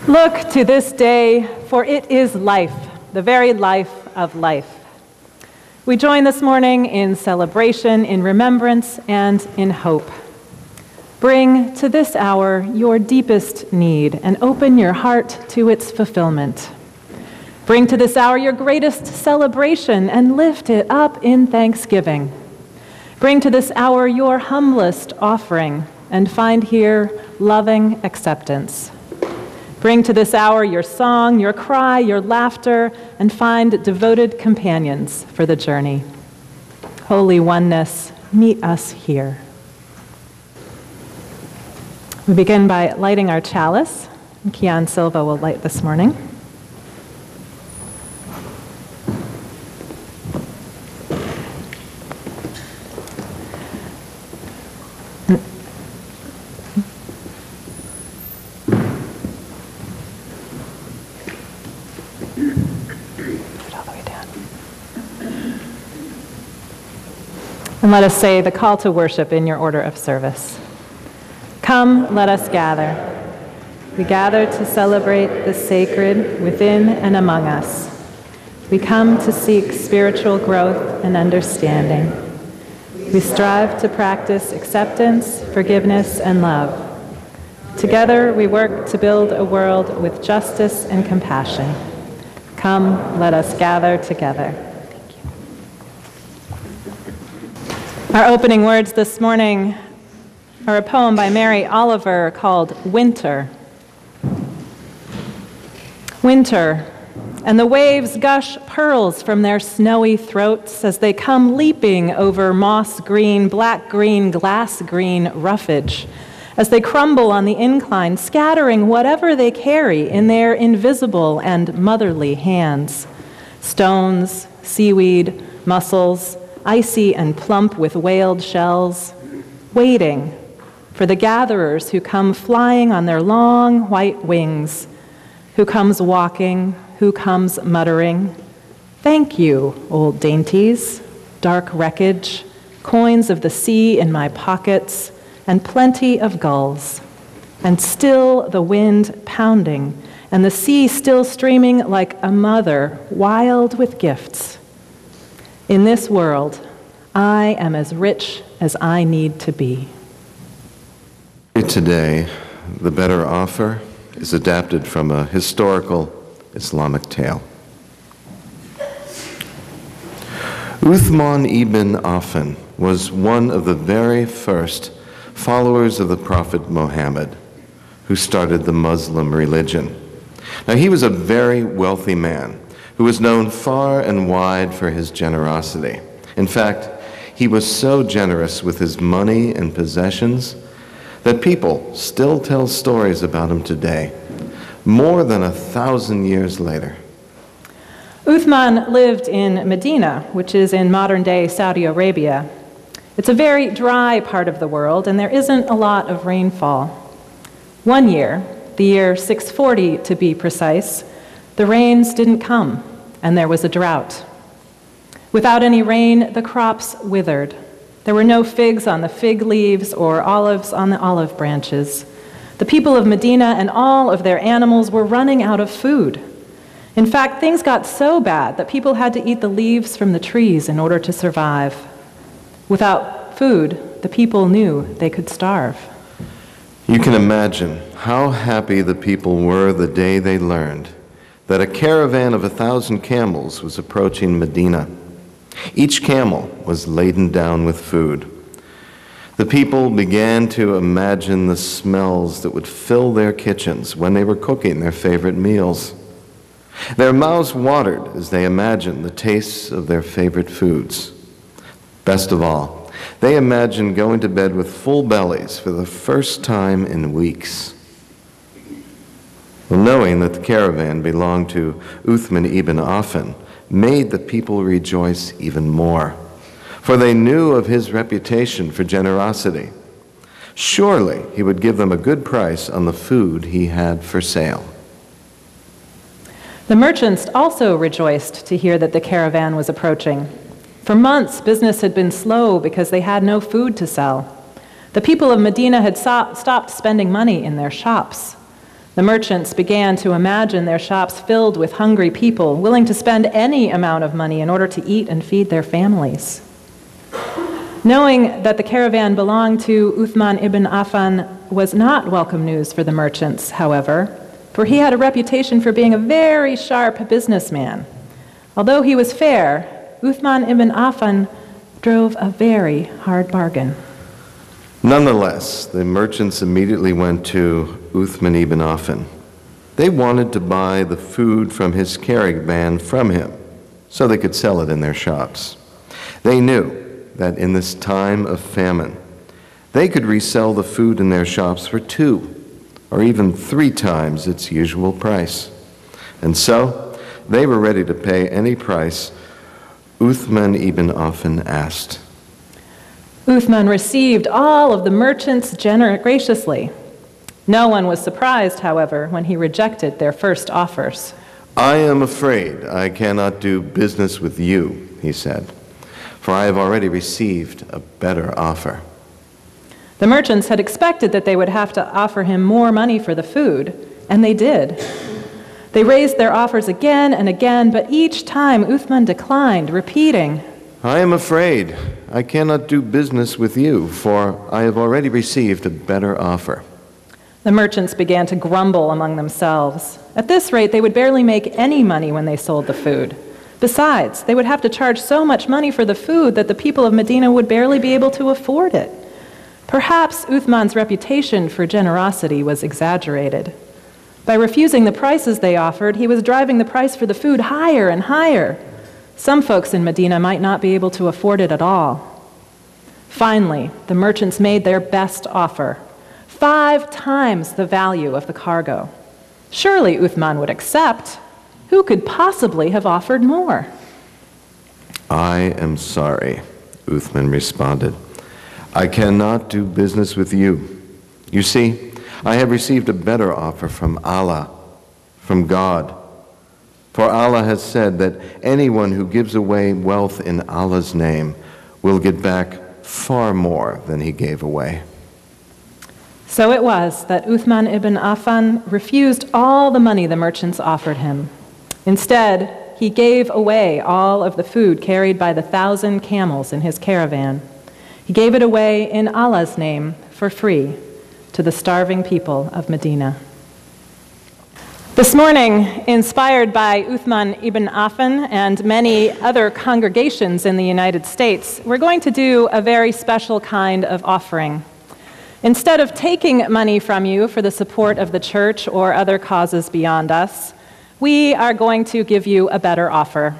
Look to this day, for it is life, the very life of life. We join this morning in celebration, in remembrance, and in hope. Bring to this hour your deepest need and open your heart to its fulfillment. Bring to this hour your greatest celebration and lift it up in thanksgiving. Bring to this hour your humblest offering and find here loving acceptance. Bring to this hour your song, your cry, your laughter, and find devoted companions for the journey. Holy Oneness, meet us here. We begin by lighting our chalice. Kian Silva will light this morning. And let us say the call to worship in your order of service. Come, let us gather. We gather to celebrate the sacred within and among us. We come to seek spiritual growth and understanding. We strive to practice acceptance, forgiveness, and love. Together, we work to build a world with justice and compassion. Come, let us gather together. Our opening words this morning are a poem by Mary Oliver called Winter. Winter, and the waves gush pearls from their snowy throats as they come leaping over moss green, black green, glass green roughage, as they crumble on the incline, scattering whatever they carry in their invisible and motherly hands. Stones, seaweed, mussels, icy and plump with whaled shells, waiting for the gatherers who come flying on their long white wings, who comes walking, who comes muttering, "Thank you, old dainties, dark wreckage, coins of the sea in my pockets, and plenty of gulls, and still the wind pounding, and the sea still streaming like a mother wild with gifts. In this world, I am as rich as I need to be." Today, the better offer is adapted from a historical Islamic tale. Uthman ibn Affan was one of the very first followers of the Prophet Muhammad who started the Muslim religion. Now, he was a very wealthy man who was known far and wide for his generosity. In fact, he was so generous with his money and possessions that people still tell stories about him today, more than 1,000 years later. Uthman lived in Medina, which is in modern-day Saudi Arabia. It's a very dry part of the world, and there isn't a lot of rainfall. One year, the year 640 to be precise, the rains didn't come, and there was a drought. Without any rain, the crops withered. There were no figs on the fig leaves or olives on the olive branches. The people of Medina and all of their animals were running out of food. In fact, things got so bad that people had to eat the leaves from the trees in order to survive. Without food, the people knew they could starve. You can imagine how happy the people were the day they learned that a caravan of 1,000 camels was approaching Medina. Each camel was laden down with food. The people began to imagine the smells that would fill their kitchens when they were cooking their favorite meals. Their mouths watered as they imagined the tastes of their favorite foods. Best of all, they imagined going to bed with full bellies for the first time in weeks. Well, knowing that the caravan belonged to Uthman ibn Affan made the people rejoice even more, for they knew of his reputation for generosity. Surely he would give them a good price on the food he had for sale. The merchants also rejoiced to hear that the caravan was approaching. For months, business had been slow because they had no food to sell. The people of Medina had stopped spending money in their shops. The merchants began to imagine their shops filled with hungry people, willing to spend any amount of money in order to eat and feed their families. Knowing that the caravan belonged to Uthman ibn Affan was not welcome news for the merchants, however, for he had a reputation for being a very sharp businessman. Although he was fair, Uthman ibn Affan drove a very hard bargain. Nonetheless, the merchants immediately went to Uthman ibn Affan. They wanted to buy the food from his caravan from him so they could sell it in their shops. They knew that in this time of famine, they could resell the food in their shops for 2 or even 3 times its usual price. And so, they were ready to pay any price Uthman ibn Affan asked. Uthman received all of the merchants graciously. No one was surprised, however, when he rejected their first offers. "I am afraid I cannot do business with you," he said, "for I have already received a better offer." The merchants had expected that they would have to offer him more money for the food, and they did. They raised their offers again and again, but each time Uthman declined, repeating, "I am afraid I cannot do business with you, for I have already received a better offer." The merchants began to grumble among themselves. At this rate, they would barely make any money when they sold the food. Besides, they would have to charge so much money for the food that the people of Medina would barely be able to afford it. Perhaps Uthman's reputation for generosity was exaggerated. By refusing the prices they offered, he was driving the price for the food higher and higher. Some folks in Medina might not be able to afford it at all. Finally, the merchants made their best offer, 5 times the value of the cargo. Surely Uthman would accept. Who could possibly have offered more? "I am sorry," Uthman responded. "I cannot do business with you. You see, I have received a better offer from Allah, from God. For Allah has said that anyone who gives away wealth in Allah's name will get back far more than he gave away." So it was that Uthman ibn Affan refused all the money the merchants offered him. Instead, he gave away all of the food carried by the 1,000 camels in his caravan. He gave it away in Allah's name for free to the starving people of Medina. This morning, inspired by Uthman ibn Affan and many other congregations in the United States, we're going to do a very special kind of offering. Instead of taking money from you for the support of the church or other causes beyond us, we are going to give you a better offer.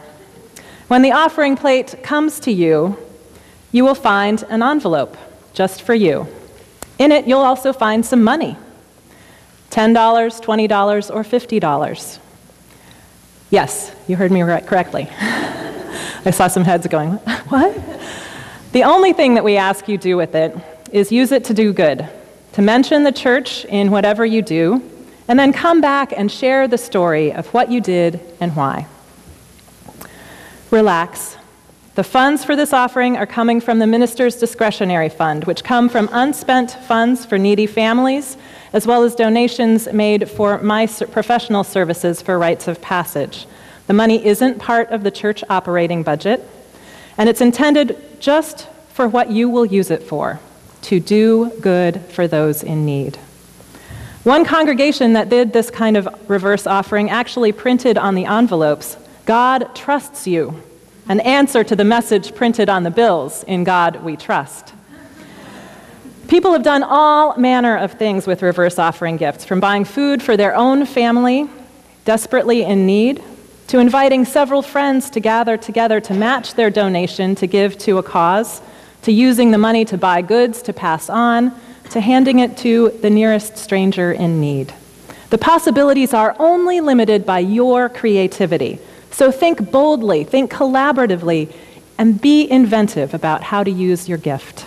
When the offering plate comes to you, you will find an envelope just for you. In it, you'll also find some money. $10, $20, or $50. Yes, you heard me correctly. I saw some heads going, what? The only thing that we ask you do with it is use it to do good, to mention the church in whatever you do, and then come back and share the story of what you did and why. Relax. The funds for this offering are coming from the Minister's Discretionary Fund, which come from unspent funds for needy families, as well as donations made for my professional services for rites of passage. The money isn't part of the church operating budget, and it's intended just for what you will use it for, to do good for those in need. One congregation that did this kind of reverse offering actually printed on the envelopes, "God trusts you," an answer to the message printed on the bills, "In God we trust." People have done all manner of things with reverse offering gifts, from buying food for their own family, desperately in need, to inviting several friends to gather together to match their donation to give to a cause, to using the money to buy goods to pass on, to handing it to the nearest stranger in need. The possibilities are only limited by your creativity. So think boldly, think collaboratively, and be inventive about how to use your gift.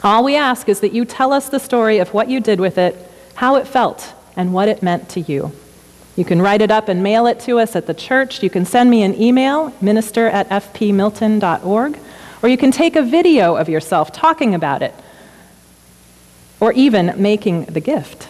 All we ask is that you tell us the story of what you did with it, how it felt, and what it meant to you. You can write it up and mail it to us at the church. You can send me an email, minister@fpmilton.org, or you can take a video of yourself talking about it, or even making the gift.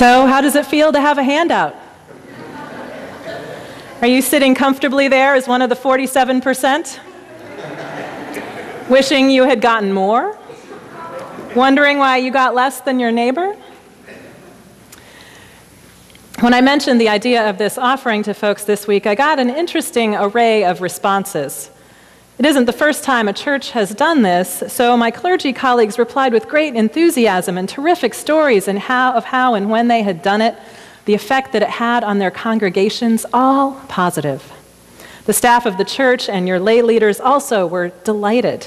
So, how does it feel to have a handout? Are you sitting comfortably there as one of the 47%? Wishing you had gotten more? Wondering why you got less than your neighbor? When I mentioned the idea of this offering to folks this week, I got an interesting array of responses. It isn't the first time a church has done this, so my clergy colleagues replied with great enthusiasm and terrific stories of how and when they had done it, the effect that it had on their congregations, all positive. The staff of the church and your lay leaders also were delighted.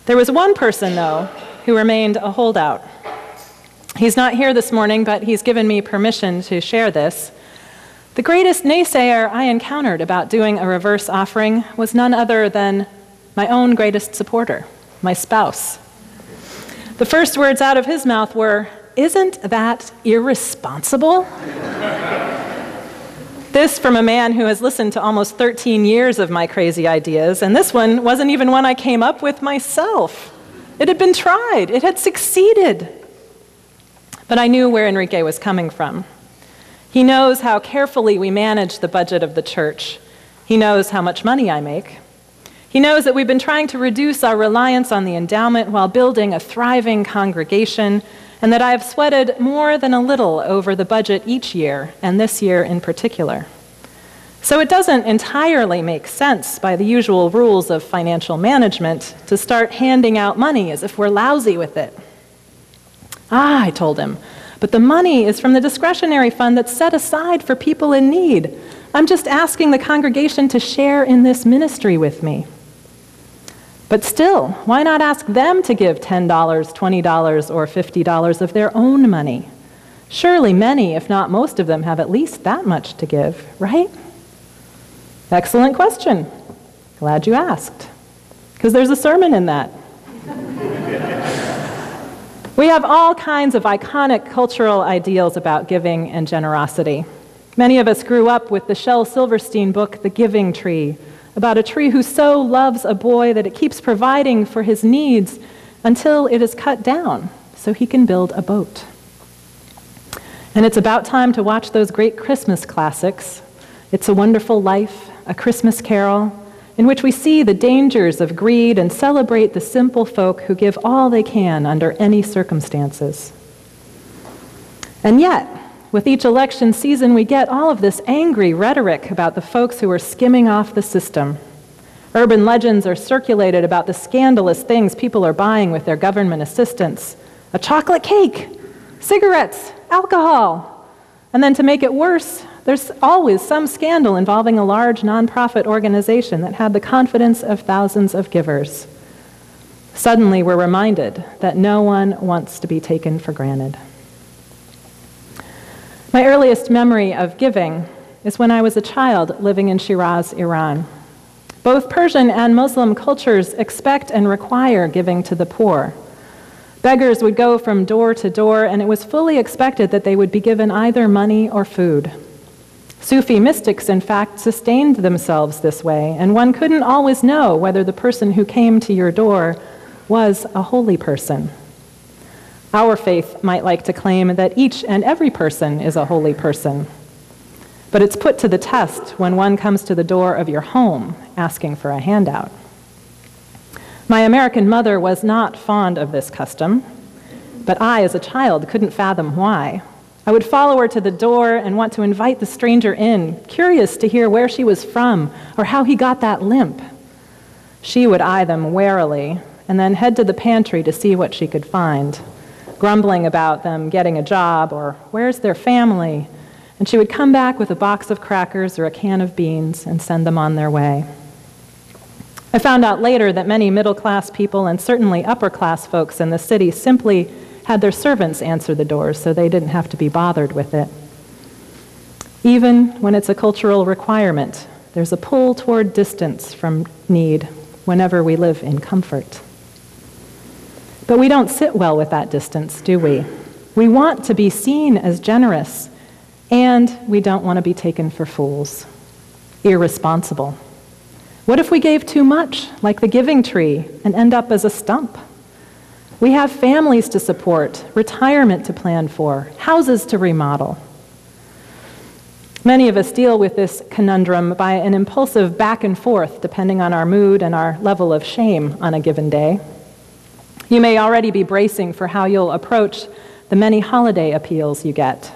There was one person, though, who remained a holdout. He's not here this morning, but he's given me permission to share this. The greatest naysayer I encountered about doing a reverse offering was none other than my own greatest supporter, my spouse. The first words out of his mouth were, "Isn't that irresponsible?" This from a man who has listened to almost 13 years of my crazy ideas, and this one wasn't even one I came up with myself. It had been tried. It had succeeded. But I knew where Enrique was coming from. He knows how carefully we manage the budget of the church. He knows how much money I make. He knows that we've been trying to reduce our reliance on the endowment while building a thriving congregation, and that I have sweated more than a little over the budget each year, and this year in particular. So it doesn't entirely make sense by the usual rules of financial management to start handing out money as if we're lousy with it. I told him, but the money is from the discretionary fund that's set aside for people in need. I'm just asking the congregation to share in this ministry with me. But still, why not ask them to give $10, $20, or $50 of their own money? Surely many, if not most of them, have at least that much to give, right? Excellent question. Glad you asked, because there's a sermon in that. We have all kinds of iconic cultural ideals about giving and generosity. Many of us grew up with the Shel Silverstein book, The Giving Tree, about a tree who so loves a boy that it keeps providing for his needs until it is cut down so he can build a boat. And it's about time to watch those great Christmas classics, It's a Wonderful Life, A Christmas Carol, in which we see the dangers of greed and celebrate the simple folk who give all they can under any circumstances. And yet, with each election season, we get all of this angry rhetoric about the folks who are skimming off the system. Urban legends are circulated about the scandalous things people are buying with their government assistance: a chocolate cake, cigarettes, alcohol. And then to make it worse, there's always some scandal involving a large nonprofit organization that had the confidence of thousands of givers. Suddenly, we're reminded that no one wants to be taken for granted. My earliest memory of giving is when I was a child living in Shiraz, Iran. Both Persian and Muslim cultures expect and require giving to the poor. Beggars would go from door to door, and it was fully expected that they would be given either money or food. Sufi mystics, in fact, sustained themselves this way, and one couldn't always know whether the person who came to your door was a holy person. Our faith might like to claim that each and every person is a holy person, but it's put to the test when one comes to the door of your home asking for a handout. My American mother was not fond of this custom, but I, as a child, couldn't fathom why. I would follow her to the door and want to invite the stranger in, curious to hear where she was from or how he got that limp. She would eye them warily and then head to the pantry to see what she could find, grumbling about them getting a job or where's their family, and she would come back with a box of crackers or a can of beans and send them on their way. I found out later that many middle-class people and certainly upper-class folks in the city simply had their servants answer the doors so they didn't have to be bothered with it. Even when it's a cultural requirement, there's a pull toward distance from need whenever we live in comfort. But we don't sit well with that distance, do we? We want to be seen as generous, and we don't want to be taken for fools, irresponsible. What if we gave too much, like the giving tree, and end up as a stump? We have families to support, retirement to plan for, houses to remodel. Many of us deal with this conundrum by an impulsive back and forth, depending on our mood and our level of shame on a given day. You may already be bracing for how you'll approach the many holiday appeals you get.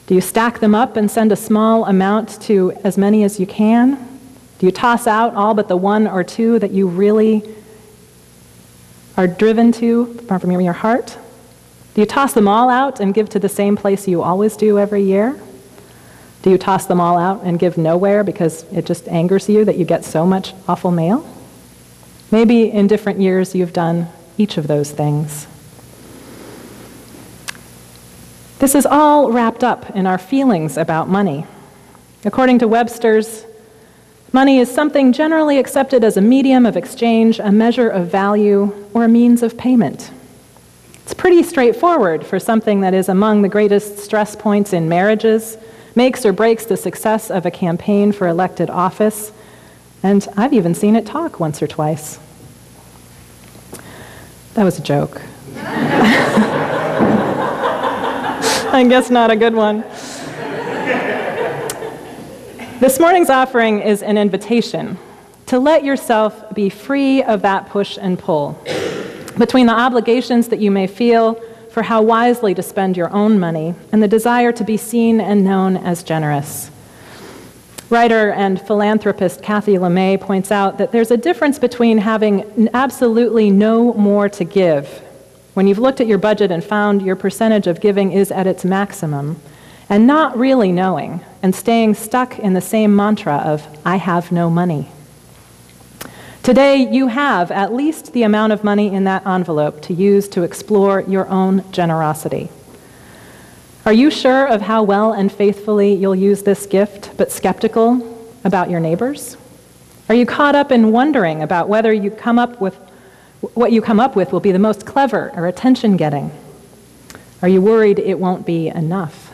Do you stack them up and send a small amount to as many as you can? Do you toss out all but the one or two that you really are driven to from your heart? Do you toss them all out and give to the same place you always do every year? Do you toss them all out and give nowhere because it just angers you that you get so much awful mail? Maybe in different years you've done each of those things. This is all wrapped up in our feelings about money. According to Webster's, money is something generally accepted as a medium of exchange, a measure of value, or a means of payment. It's pretty straightforward for something that is among the greatest stress points in marriages, makes or breaks the success of a campaign for elected office, and I've even seen it talk once or twice. That was a joke. I guess not a good one. This morning's offering is an invitation to let yourself be free of that push and pull between the obligations that you may feel for how wisely to spend your own money and the desire to be seen and known as generous. Writer and philanthropist Kathy LeMay points out that there's a difference between having absolutely no more to give, when you've looked at your budget and found your percentage of giving is at its maximum, and not really knowing and staying stuck in the same mantra of, I have no money. Today, you have at least the amount of money in that envelope to use to explore your own generosity. Are you sure of how well and faithfully you'll use this gift, but skeptical about your neighbors? Are you caught up in wondering about whether what you come up with will be the most clever or attention-getting? Are you worried it won't be enough?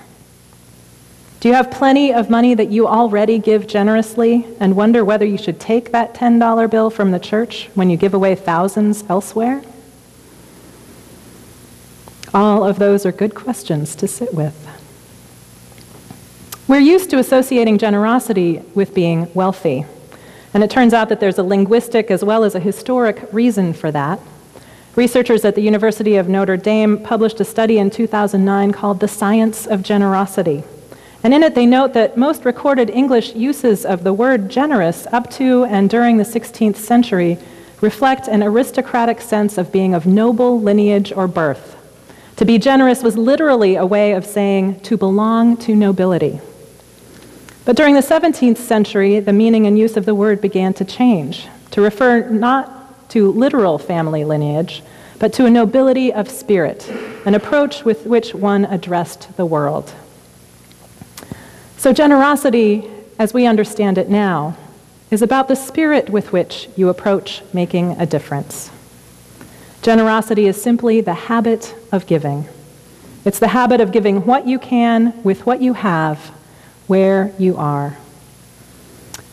Do you have plenty of money that you already give generously and wonder whether you should take that $10 bill from the church when you give away thousands elsewhere? All of those are good questions to sit with. We're used to associating generosity with being wealthy, and it turns out that there's a linguistic as well as a historic reason for that. Researchers at the University of Notre Dame published a study in 2009 called The Science of Generosity. And in it, they note that most recorded English uses of the word generous up to and during the 16th century reflect an aristocratic sense of being of noble lineage or birth. To be generous was literally a way of saying to belong to nobility. But during the 17th century, the meaning and use of the word began to change, to refer not to literal family lineage, but to a nobility of spirit, an approach with which one addressed the world. So generosity, as we understand it now, is about the spirit with which you approach making a difference. Generosity is simply the habit of giving. It's the habit of giving what you can with what you have, where you are.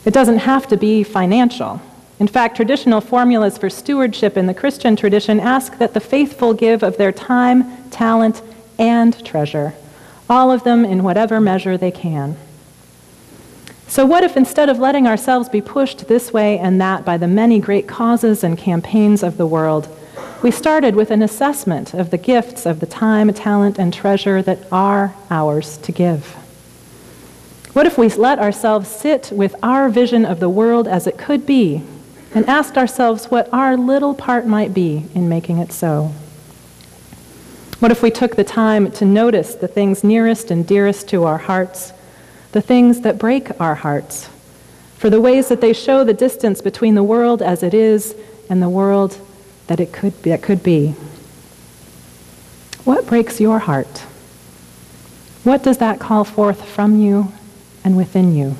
It doesn't have to be financial. In fact, traditional formulas for stewardship in the Christian tradition ask that the faithful give of their time, talent, and treasure, all of them in whatever measure they can. So what if instead of letting ourselves be pushed this way and that by the many great causes and campaigns of the world, we started with an assessment of the gifts of the time, talent, and treasure that are ours to give? What if we let ourselves sit with our vision of the world as it could be and asked ourselves what our little part might be in making it so? What if we took the time to notice the things nearest and dearest to our hearts, the things that break our hearts, for the ways that they show the distance between the world as it is and the world that it could be? What breaks your heart? What does that call forth from you and within you?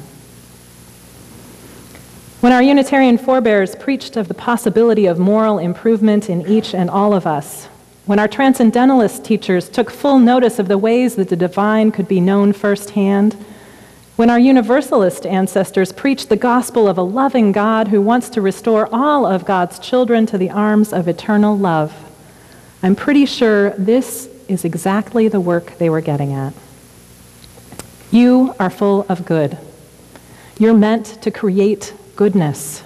When our Unitarian forebears preached of the possibility of moral improvement in each and all of us, when our Transcendentalist teachers took full notice of the ways that the divine could be known firsthand, when our Universalist ancestors preached the gospel of a loving God who wants to restore all of God's children to the arms of eternal love, I'm pretty sure this is exactly the work they were getting at. You are full of good. You're meant to create goodness.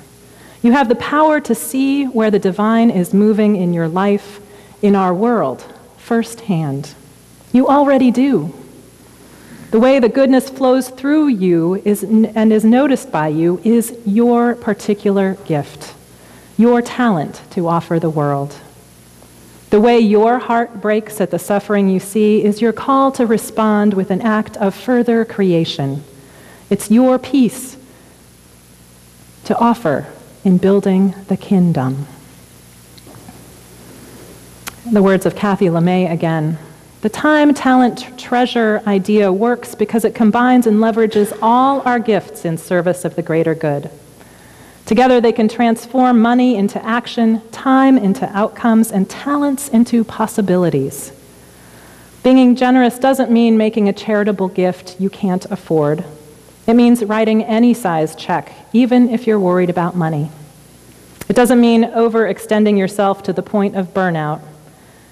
You have the power to see where the divine is moving in your life, in our world, firsthand. You already do. The way the goodness flows through you is noticed by you is your particular gift, your talent to offer the world. The way your heart breaks at the suffering you see is your call to respond with an act of further creation. It's your piece to offer in building the kingdom. The words of Kathy LeMay again. The time, talent, treasure idea works because it combines and leverages all our gifts in service of the greater good. Together they can transform money into action, time into outcomes, and talents into possibilities. Being generous doesn't mean making a charitable gift you can't afford. It means writing any size check, even if you're worried about money. It doesn't mean overextending yourself to the point of burnout.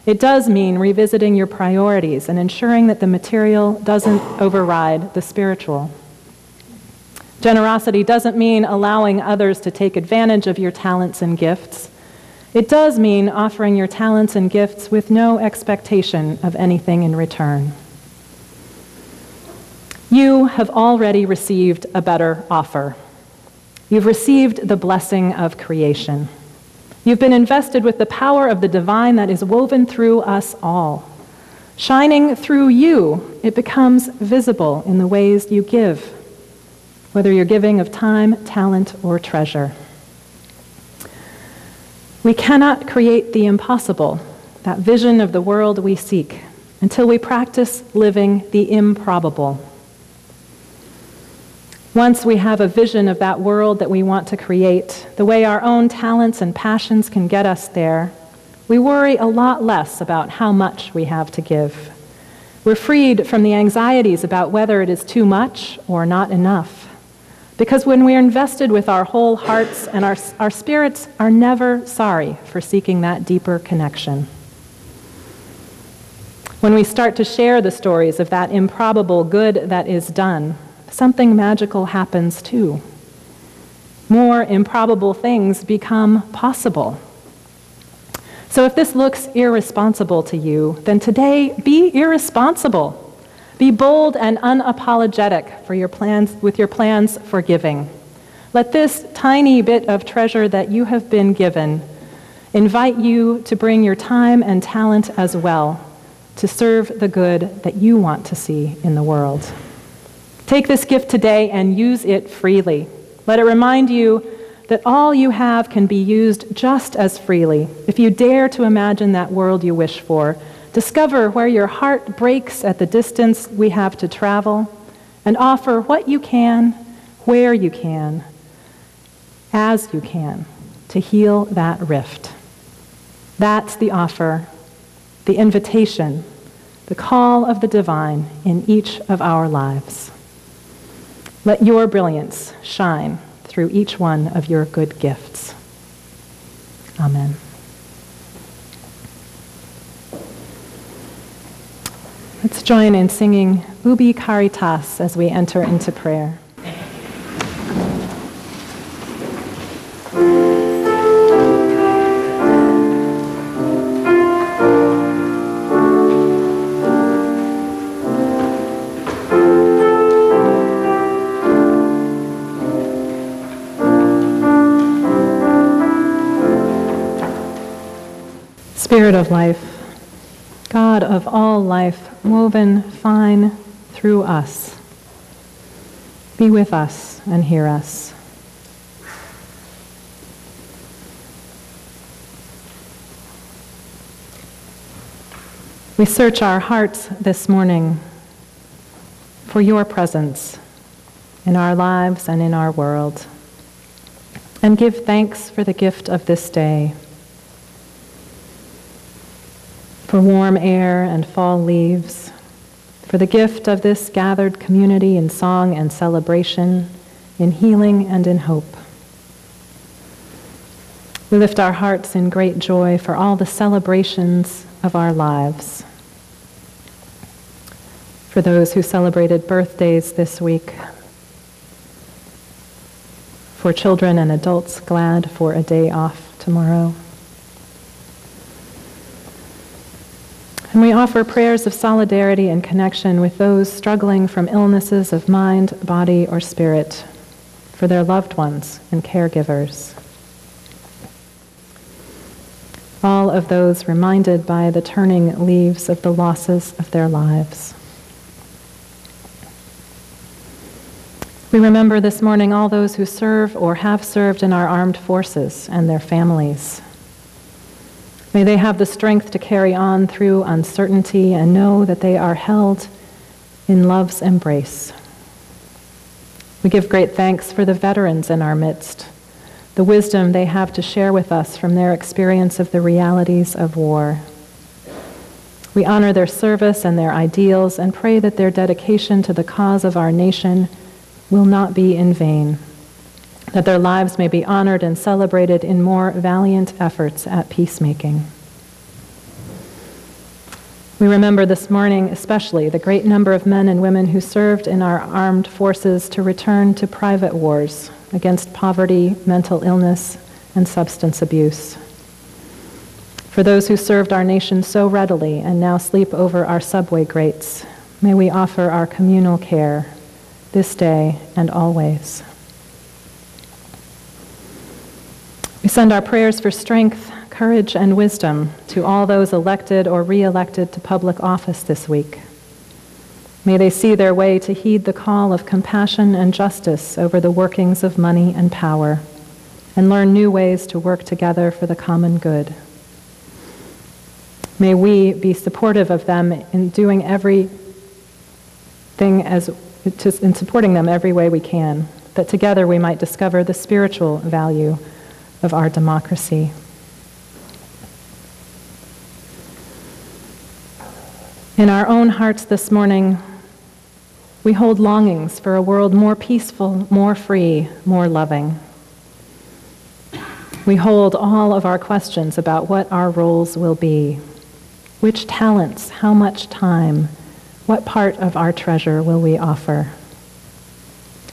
It does mean revisiting your priorities and ensuring that the material doesn't override the spiritual. Generosity doesn't mean allowing others to take advantage of your talents and gifts. It does mean offering your talents and gifts with no expectation of anything in return. You have already received a better offer. You've received the blessing of creation. You've been invested with the power of the divine that is woven through us all. Shining through you, it becomes visible in the ways you give, whether you're giving of time, talent, or treasure. We cannot create the impossible, that vision of the world we seek, until we practice living the improbable. Once we have a vision of that world that we want to create, the way our own talents and passions can get us there, we worry a lot less about how much we have to give. We're freed from the anxieties about whether it is too much or not enough. Because when we're invested with our whole hearts, and our spirits are never sorry for seeking that deeper connection. When we start to share the stories of that improbable good that is done, something magical happens too. More improbable things become possible. So if this looks irresponsible to you, then today be irresponsible. Be bold and unapologetic for your plans, with your plans for giving. Let this tiny bit of treasure that you have been given invite you to bring your time and talent as well to serve the good that you want to see in the world. Take this gift today and use it freely. Let it remind you that all you have can be used just as freely if you dare to imagine that world you wish for. Discover where your heart breaks at the distance we have to travel, and offer what you can, where you can, as you can, to heal that rift. That's the offer, the invitation, the call of the divine in each of our lives. Let your brilliance shine through each one of your good gifts. Amen. Let's join in singing Ubi Caritas as we enter into prayer. Spirit of life, God of all life, woven fine through us, be with us and hear us. We search our hearts this morning for your presence in our lives and in our world, and give thanks for the gift of this day, for warm air and fall leaves, for the gift of this gathered community in song and celebration, in healing and in hope. We lift our hearts in great joy for all the celebrations of our lives, for those who celebrated birthdays this week, for children and adults glad for a day off tomorrow. And we offer prayers of solidarity and connection with those struggling from illnesses of mind, body, or spirit, for their loved ones and caregivers. All of those reminded by the turning leaves of the losses of their lives. We remember this morning all those who serve or have served in our armed forces and their families. May they have the strength to carry on through uncertainty and know that they are held in love's embrace. We give great thanks for the veterans in our midst, the wisdom they have to share with us from their experience of the realities of war. We honor their service and their ideals and pray that their dedication to the cause of our nation will not be in vain, that their lives may be honored and celebrated in more valiant efforts at peacemaking. We remember this morning especially the great number of men and women who served in our armed forces to return to private wars against poverty, mental illness, and substance abuse. For those who served our nation so readily and now sleep over our subway grates, may we offer our communal care this day and always. We send our prayers for strength, courage, and wisdom to all those elected or re-elected to public office this week. May they see their way to heed the call of compassion and justice over the workings of money and power, and learn new ways to work together for the common good. May we be supportive of them in doing in supporting them every way we can, that together we might discover the spiritual value of our democracy. In our own hearts this morning, we hold longings for a world more peaceful, more free, more loving. We hold all of our questions about what our roles will be. Which talents, how much time, what part of our treasure will we offer?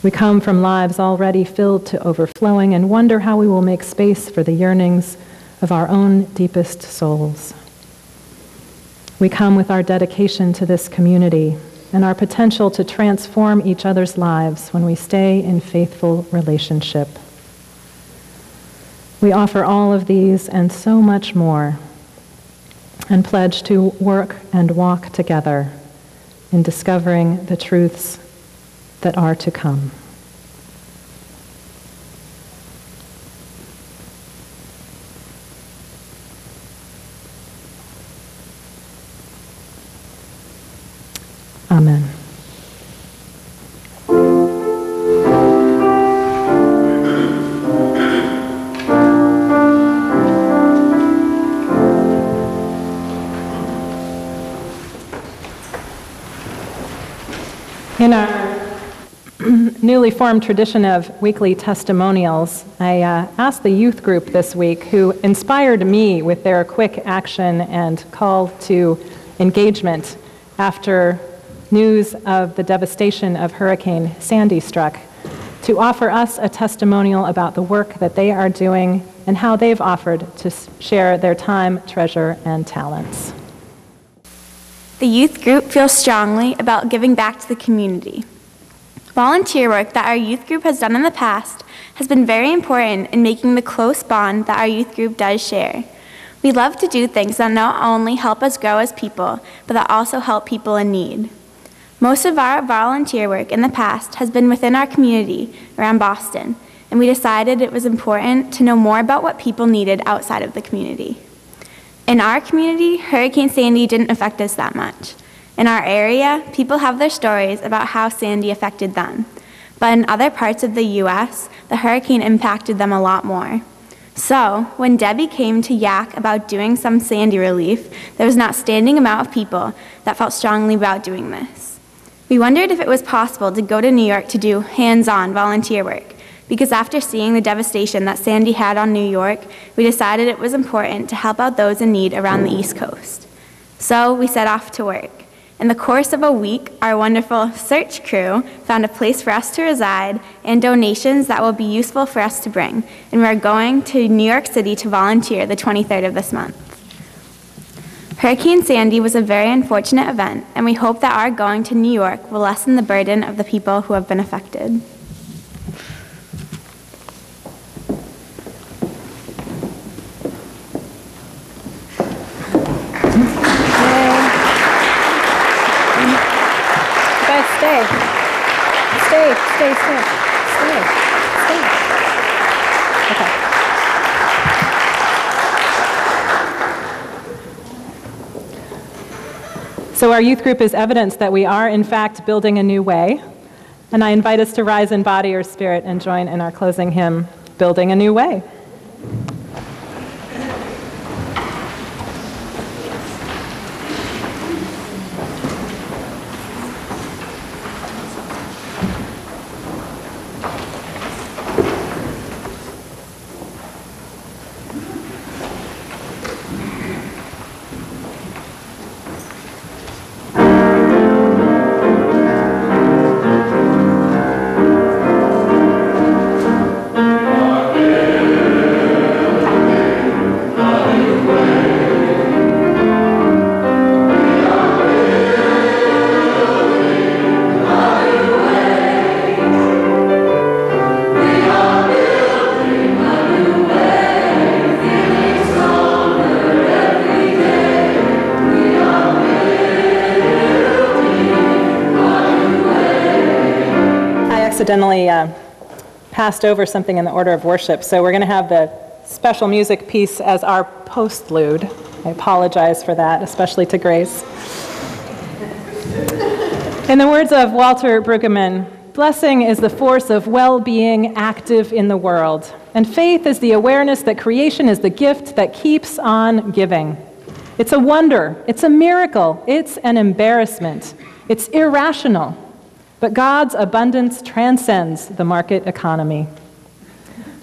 We come from lives already filled to overflowing and wonder how we will make space for the yearnings of our own deepest souls. We come with our dedication to this community and our potential to transform each other's lives when we stay in faithful relationship. We offer all of these and so much more, and pledge to work and walk together in discovering the truths that are to come. Amen. In our newly formed tradition of weekly testimonials, I asked the youth group this week, who inspired me with their quick action and call to engagement after news of the devastation of Hurricane Sandy struck, to offer us a testimonial about the work that they are doing and how they've offered to share their time, treasure, and talents. The youth group feels strongly about giving back to the community. Volunteer work that our youth group has done in the past has been very important in making the close bond that our youth group does share. We love to do things that not only help us grow as people, but that also help people in need. Most of our volunteer work in the past has been within our community around Boston, and we decided it was important to know more about what people needed outside of the community. In our community, Hurricane Sandy didn't affect us that much. In our area, people have their stories about how Sandy affected them. But in other parts of the U.S., the hurricane impacted them a lot more. So, when Debbie came to Yak about doing some Sandy relief, there was an outstanding amount of people that felt strongly about doing this. We wondered if it was possible to go to New York to do hands-on volunteer work, because after seeing the devastation that Sandy had on New York, we decided it was important to help out those in need around the East Coast. So we set off to work. In the course of a week, our wonderful search crew found a place for us to reside and donations that will be useful for us to bring, and we're going to New York City to volunteer the 23rd of this month. Hurricane Sandy was a very unfortunate event, and we hope that our going to New York will lessen the burden of the people who have been affected. Stay. Okay. So our youth group is evidence that we are, in fact, building a new way. And I invite us to rise in body or spirit and join in our closing hymn, Building a New Way. accidentally passed over something in the order of worship, so we're going to have the special music piece as our postlude. I apologize for that, especially to Grace. In the words of Walter Brueggemann, blessing is the force of well-being active in the world, and faith is the awareness that creation is the gift that keeps on giving. It's a wonder, it's a miracle, it's an embarrassment, it's irrational, but God's abundance transcends the market economy.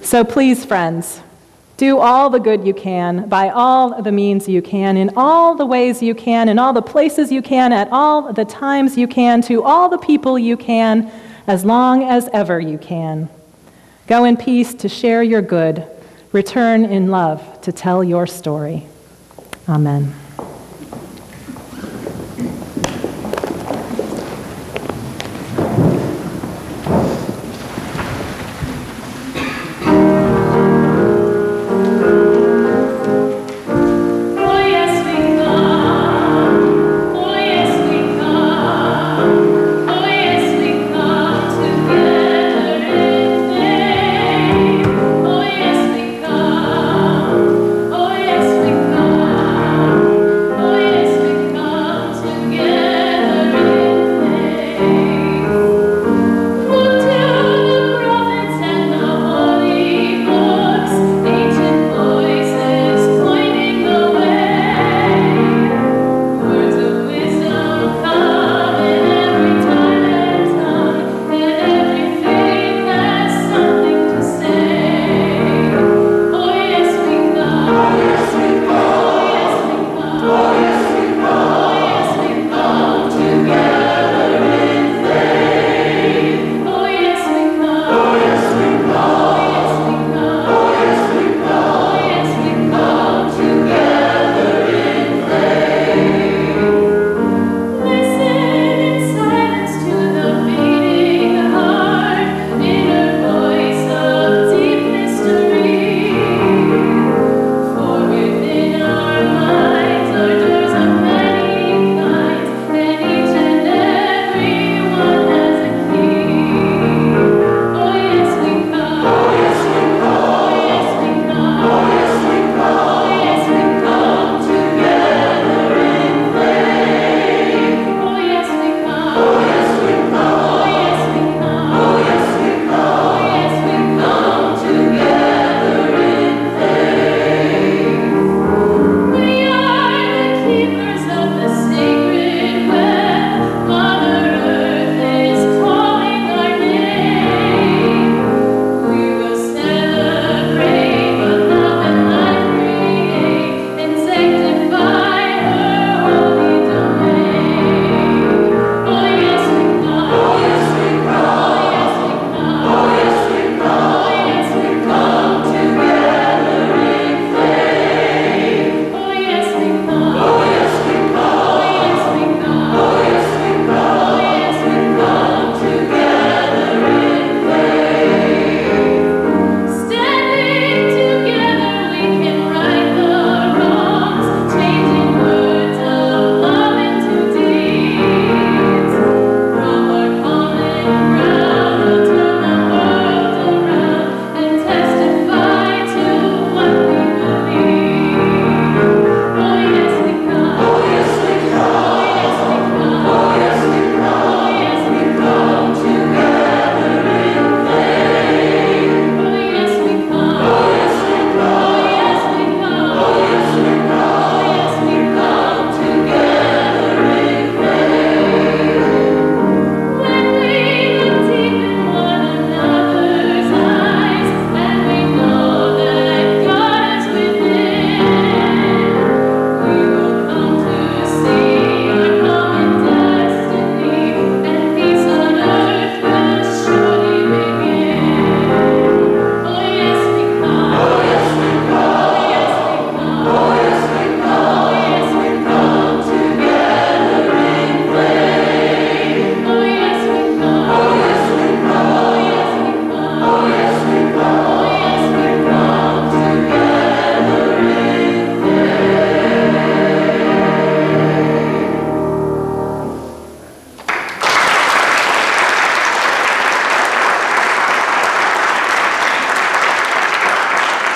So please, friends, do all the good you can, by all the means you can, in all the ways you can, in all the places you can, at all the times you can, to all the people you can, as long as ever you can. Go in peace to share your good. Return in love to tell your story. Amen.